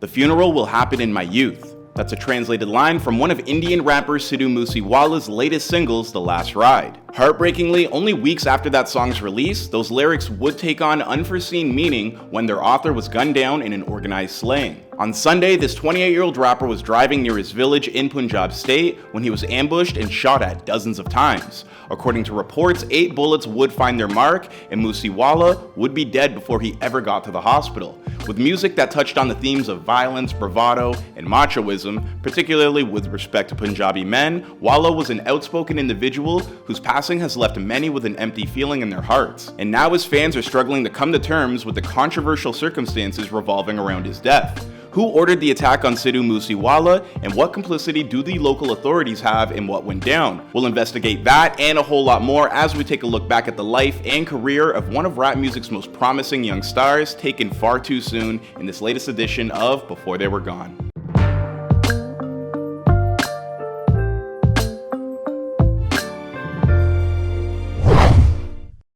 "The funeral will happen in my youth." That's a translated line from one of Indian rapper Sidhu Moose Wala's latest singles, The Last Ride. Heartbreakingly, only weeks after that song's release, those lyrics would take on unforeseen meaning when their author was gunned down in an organized slaying. On Sunday, this 28-year-old rapper was driving near his village in Punjab state when he was ambushed and shot at dozens of times. According to reports, 8 bullets would find their mark, and Moose Wala would be dead before he ever got to the hospital. With music that touched on the themes of violence, bravado, and machoism, particularly with respect to Punjabi men, Wala was an outspoken individual whose passing has left many with an empty feeling in their hearts. And now his fans are struggling to come to terms with the controversial circumstances revolving around his death. Who ordered the attack on Sidhu Moose Wala, and what complicity do the local authorities have in what went down? We'll investigate that and a whole lot more as we take a look back at the life and career of one of rap music's most promising young stars, taken far too soon in this latest edition of Before They Were Gone.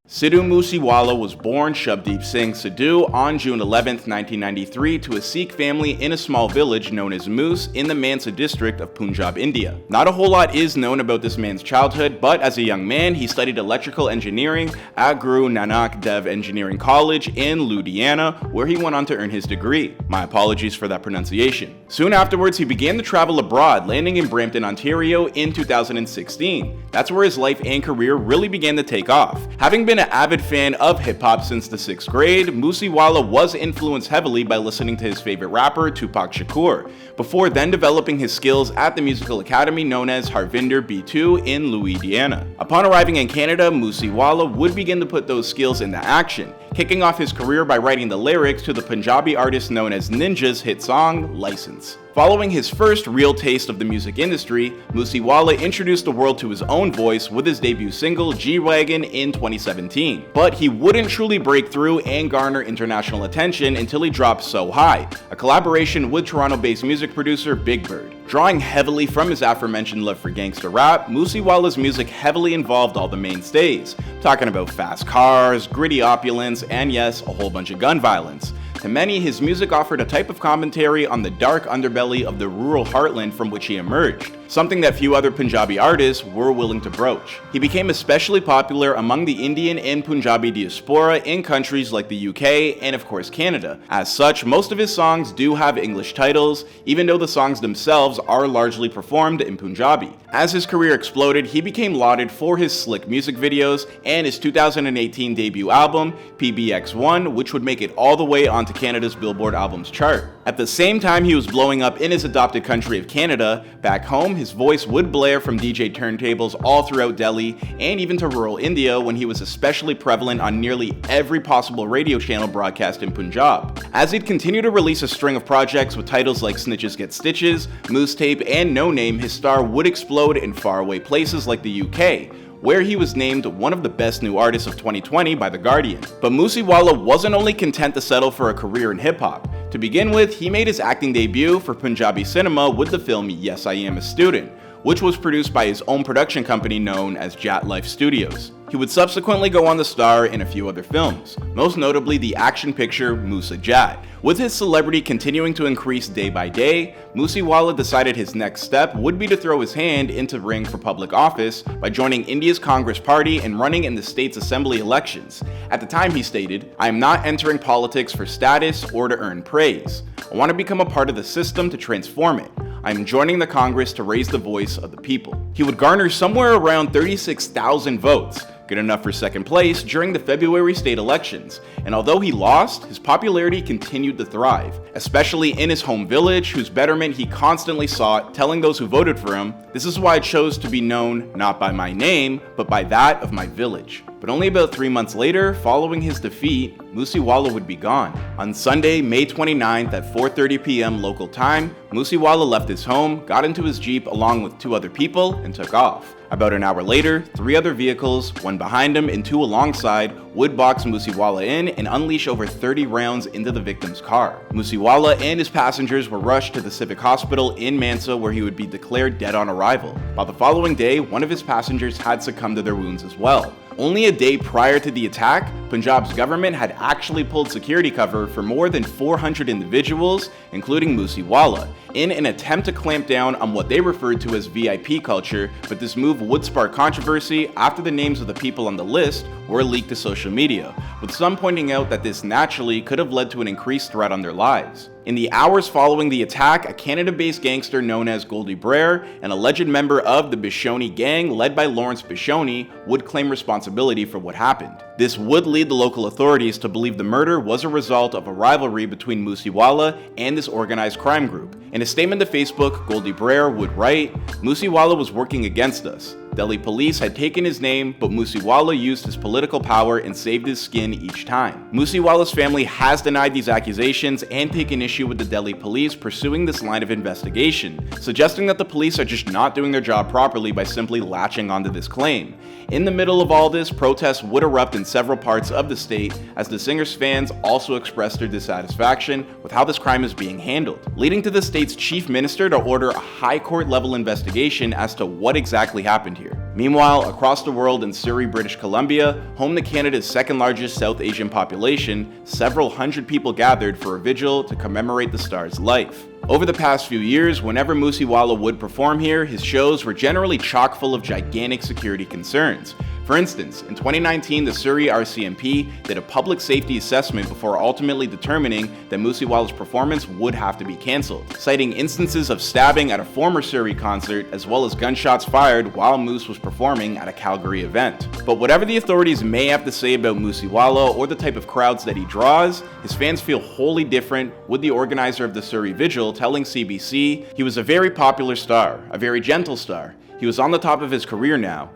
Sidhu Moose Wala was born Shubdeep Singh Sidhu on June 11, 1993 to a Sikh family in a small village known as Moose in the Mansa district of Punjab, India. Not a whole lot is known about this man's childhood, but as a young man, he studied electrical engineering at Guru Nanak Dev Engineering College in Ludhiana, where he went on to earn his degree. My apologies for that pronunciation. Soon afterwards, he began to travel abroad, landing in Brampton, Ontario in 2016. That's where his life and career really began to take off. Having been an avid fan of hip-hop since the 6th grade, Moose Wala was influenced heavily by listening to his favorite rapper, Tupac Shakur, before then developing his skills at the musical academy known as Harvinder B2 in Louisiana. Upon arriving in Canada, Moose Wala would begin to put those skills into action, kicking off his career by writing the lyrics to the Punjabi artist known as Ninja's hit song, License. Following his first real taste of the music industry, Moose Wala introduced the world to his own voice with his debut single, G-Wagon, in 2017. But he wouldn't truly break through and garner international attention until he dropped So High, a collaboration with Toronto-based music producer Big Bird. Drawing heavily from his aforementioned love for gangster rap, Moose Wala's music heavily involved all the mainstays, talking about fast cars, gritty opulence, and yes, a whole bunch of gun violence. To many, his music offered a type of commentary on the dark underbelly of the rural heartland from which he emerged, something that few other Punjabi artists were willing to broach. He became especially popular among the Indian and Punjabi diaspora in countries like the UK and of course Canada. As such, most of his songs do have English titles, even though the songs themselves are largely performed in Punjabi. As his career exploded, he became lauded for his slick music videos and his 2018 debut album, PBX1, which would make it all the way onto Canada's Billboard Albums chart. At the same time he was blowing up in his adopted country of Canada, back home his voice would blare from DJ turntables all throughout Delhi and even to rural India when he was especially prevalent on nearly every possible radio channel broadcast in Punjab. As he'd continue to release a string of projects with titles like Snitches Get Stitches, Moose Tape, and No Name, his star would explode in faraway places like the UK, where he was named one of the best new artists of 2020 by The Guardian. But Moose Wala wasn't only content to settle for a career in hip-hop. To begin with, he made his acting debut for Punjabi cinema with the film Yes I Am a Student, which was produced by his own production company known as Jat Life Studios. He would subsequently go on to star in a few other films, most notably the action picture Musa Jat. With his celebrity continuing to increase day by day, Moose Wala decided his next step would be to throw his hand into the ring for public office by joining India's Congress Party and running in the state's assembly elections. At the time he stated, "I am not entering politics for status or to earn praise. I want to become a part of the system to transform it. I am joining the Congress to raise the voice of the people." He would garner somewhere around 36,000 votes, good enough for second place during the February state elections, and although he lost, his popularity continued to thrive, especially in his home village, whose betterment he constantly sought, telling those who voted for him, "This is why I chose to be known not by my name, but by that of my village." But only about 3 months later, following his defeat, Moose Wala would be gone. On Sunday, May 29th at 4:30 p.m. local time, Moose Wala left his home, got into his Jeep along with 2 other people, and took off. About an hour later, 3 other vehicles, one behind him and 2 alongside, would box Moose Wala in and unleash over 30 rounds into the victim's car. Moose Wala and his passengers were rushed to the Civic Hospital in Mansa, where he would be declared dead on arrival. By the following day, one of his passengers had succumbed to their wounds as well. Only a day prior to the attack, Punjab's government had actually pulled security cover for more than 400 individuals, including Moose Wala, in an attempt to clamp down on what they referred to as VIP culture, but this move would spark controversy after the names of the people on the list were leaked to social media, with some pointing out that this naturally could have led to an increased threat on their lives. In the hours following the attack, a Canada-based gangster known as Goldie Brer, an alleged member of the Bishoni gang led by Lawrence Bishoni, would claim responsibility for what happened. This would lead the local authorities to believe the murder was a result of a rivalry between Moose Wala and this organized crime group. In a statement to Facebook, Goldie Brer would write, "Moose Wala was working against us. Delhi police had taken his name, but Moose Wala used his political power and saved his skin each time." Moose Wala's family has denied these accusations and taken issue with the Delhi police pursuing this line of investigation, suggesting that the police are just not doing their job properly by simply latching onto this claim. In the middle of all this, protests would erupt in several parts of the state as the singer's fans also expressed their dissatisfaction with how this crime is being handled, leading to the state's chief minister to order a high court level investigation as to what exactly happened here. Meanwhile, across the world in Surrey, British Columbia, home to Canada's second largest South Asian population, several hundred people gathered for a vigil to commemorate the star's life. Over the past few years, whenever Moose Wala would perform here, his shows were generally chock full of gigantic security concerns. For instance, in 2019, the Surrey RCMP did a public safety assessment before ultimately determining that Moose Wala's performance would have to be cancelled, citing instances of stabbing at a former Surrey concert as well as gunshots fired while Moose was performing at a Calgary event. But whatever the authorities may have to say about Moose Wala or the type of crowds that he draws, his fans feel wholly different, with the organizer of the Surrey Vigil telling CBC he was a very popular star, a very gentle star. He was on the top of his career now,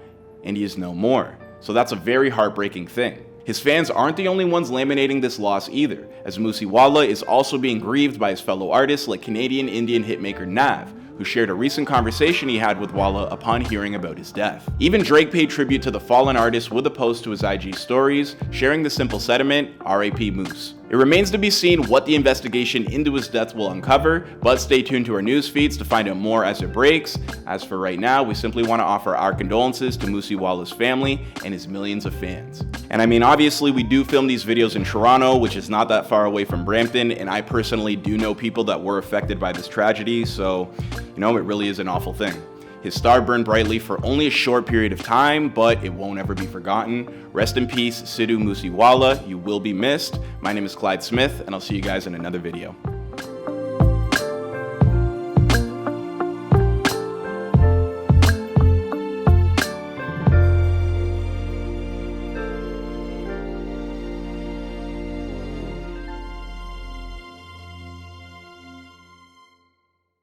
and he is no more. So that's a very heartbreaking thing. His fans aren't the only ones laminating this loss either, as Moose Wala is also being grieved by his fellow artists like Canadian Indian hitmaker Nav, who shared a recent conversation he had with Wala upon hearing about his death. Even Drake paid tribute to the fallen artist with a post to his IG stories, sharing the simple sentiment, "R.I.P. Moose." It remains to be seen what the investigation into his death will uncover, but stay tuned to our news feeds to find out more as it breaks. As for right now, we simply want to offer our condolences to Moose Wala's family and his millions of fans. And I mean, obviously we do film these videos in Toronto, which is not that far away from Brampton, and I personally do know people that were affected by this tragedy, so, it really is an awful thing. His star burned brightly for only a short period of time, but it won't ever be forgotten. Rest in peace, Sidhu Moose Wala. You will be missed. My name is Clyde Smith, and I'll see you guys in another video.